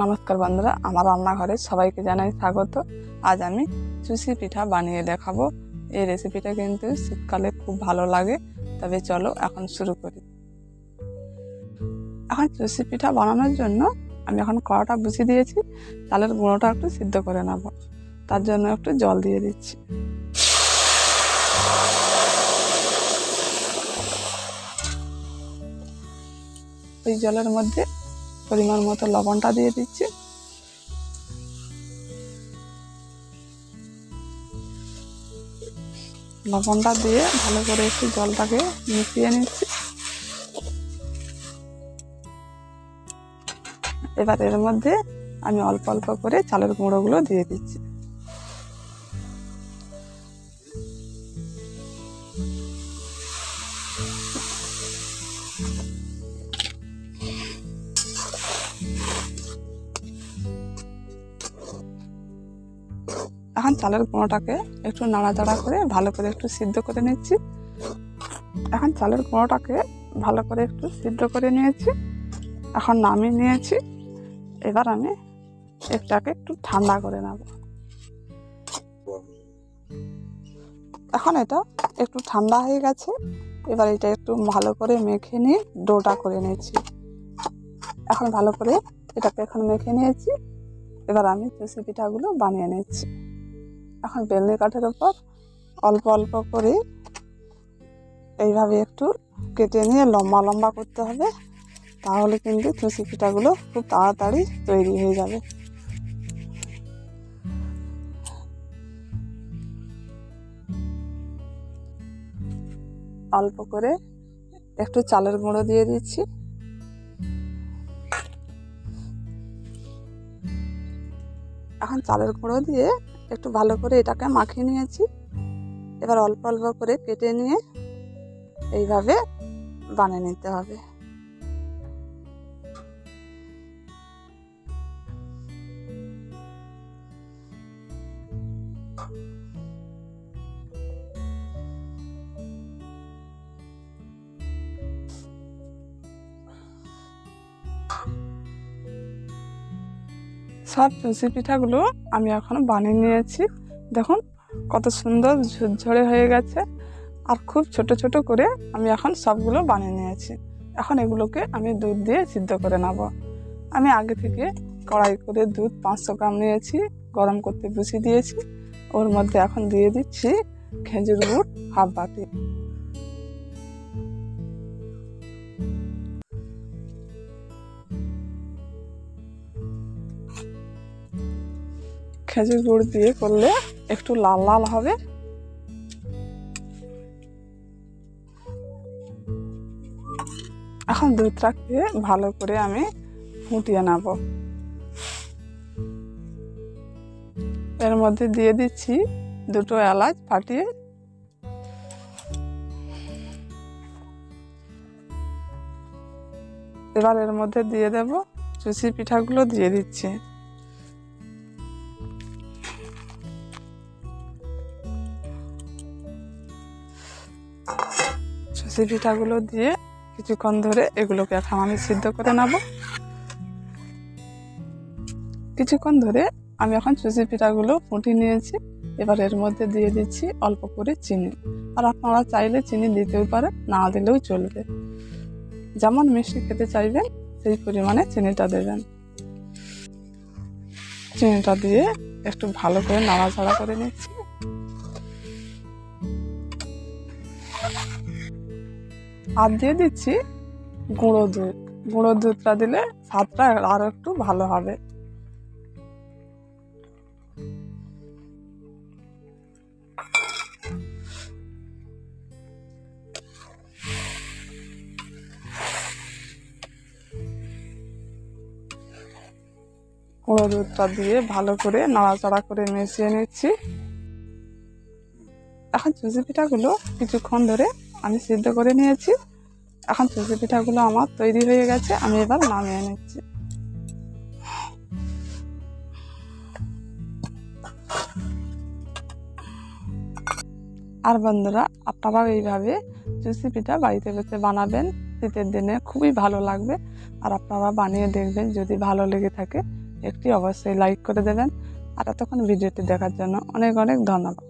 নমস্কার বন্ধুরা, আমার রান্নাঘরে সবাইকে জানাই স্বাগত। আজ আমি চুষি পিঠা বানিয়ে দেখাবো। এই রেসিপিটা কিন্তু শীতকালে খুব ভালো লাগে। তবে চলো এখন শুরু করি। এখন চুষি পিঠা বানানোর জন্য আমি এখন কড়াটা বসিয়ে দিয়েছি। চালের গুঁড়োটা একটু সিদ্ধ করে নেব, তার জন্য একটু জল দিয়ে দিচ্ছি। ওই জলের মধ্যে পরিমাণ মতো লবণটা দিয়ে দিচ্ছি। লবণটা দিয়ে ভালো করে একটু জলটাকে মিশিয়ে নিচ্ছি। এবার এর মধ্যে আমি অল্প অল্প করে চালের গুঁড়োগুলো দিয়ে দিচ্ছি। এখন চালের গুঁড়োটাকে একটু নাড়াচাড়া করে ভালো করে একটু সিদ্ধ করে নিচ্ছি। এখন চালের গুঁড়োটাকে ভালো করে একটু সিদ্ধ করে নিয়েছি, এখন নামিয়ে নিয়েছি। এবার আমি এটাকে একটু ঠান্ডা করে নেব। এখন এটা একটু ঠান্ডা হয়ে গেছে। এবার এটা একটু ভালো করে মেখে নিয়ে ডোটা করে নিয়েছি। এখন ভালো করে এটাকে এখন মেখে নিয়েছি। এবার আমি চুষি পিঠাগুলো বানিয়ে নিচ্ছি। এখন বেলনি কাঠের ওপর অল্প অল্প করে এইভাবে একটু কেটে নিয়ে লম্বা লম্বা করতে হবে, তাহলে কিন্তু চুষি পিঠাগুলো খুব তাড়াতাড়ি তৈরি হয়ে যাবে। অল্প করে একটু চালের গুঁড়ো দিয়ে দিচ্ছি। এখন চালের গুঁড়ো দিয়ে একটু ভালো করে এটাকে মাখিয়ে নিয়েছি। এবার অল্প অল্প করে কেটে নিয়ে এইভাবে বানিয়ে নিতে হবে। সব চুষি পিঠাগুলো আমি এখন বানিয়ে নিয়েছি। দেখুন কত সুন্দর ঝরঝরে হয়ে গেছে, আর খুব ছোট ছোট করে আমি এখন সবগুলো বানিয়ে নিয়েছি। এখন এগুলোকে আমি দুধ দিয়ে সিদ্ধ করে নেব। আমি আগে থেকে কড়াই করে দুধ 500 গ্রাম নিয়েছি, গরম করতে বসিয়ে দিয়েছি। ওর মধ্যে এখন দিয়ে দিচ্ছি খেজুর গুড় হাফ বাটি। খেজুর গুড় দিয়ে করলে একটু লাল লাল হবে। এখন দুধটাকে ভালো করে আমি ফুটিয়ে নেব। এর মধ্যে দিয়ে দিচ্ছি 2টো এলাচ ফাটিয়ে। এবার এর মধ্যে দিয়ে দেব চুষি পিঠাগুলো দিয়ে দিচ্ছি। চুষি পিঠাগুলো দিয়ে কিছুক্ষণ ধরে এগুলোকে এখন আমি সিদ্ধ করে নেব। কিছুক্ষণ ধরে আমি এখন চুষি পিঠাগুলো ফুটিয়ে নিয়েছি। এবার এর মধ্যে দিয়ে দিচ্ছি অল্প করে চিনি। আর আপনারা চাইলে চিনি দিতেও পারেন, না দিলেও চলবে। যেমন মিষ্টি খেতে চাইবেন সেই পরিমাণে চিনিটা দেবেন। চিনিটা দিয়ে একটু ভালো করে নাড়াচাড়া করে নিচ্ছি। আর দিয়ে দিচ্ছি গুঁড়ো দুধ। গুঁড়ো দুধটা দিলে স্বাদটা আরও একটু ভালো হবে। গুঁড়ো দুধটা দিয়ে ভালো করে নাড়াচাড়া করে মিশিয়ে নিচ্ছি। এখন চুষি পিঠাগুলো কিছুক্ষণ ধরে আমি সিদ্ধ করে নিয়েছি। এখন চুষি পিঠাগুলো আমার তৈরি হয়ে গেছে, আমি এবার নামিয়ে নিচ্ছি। আর বন্ধুরা, আপনারাও এইভাবে চুষি পিঠা বাড়িতে বসে বানাবেন। শীতের দিনে খুবই ভালো লাগবে। আর আপনারা বানিয়ে দেখবেন, যদি ভালো লেগে থাকে একটি অবশ্যই লাইক করে দেবেন। আর এতক্ষণ ভিডিওটি দেখার জন্য অনেক অনেক ধন্যবাদ।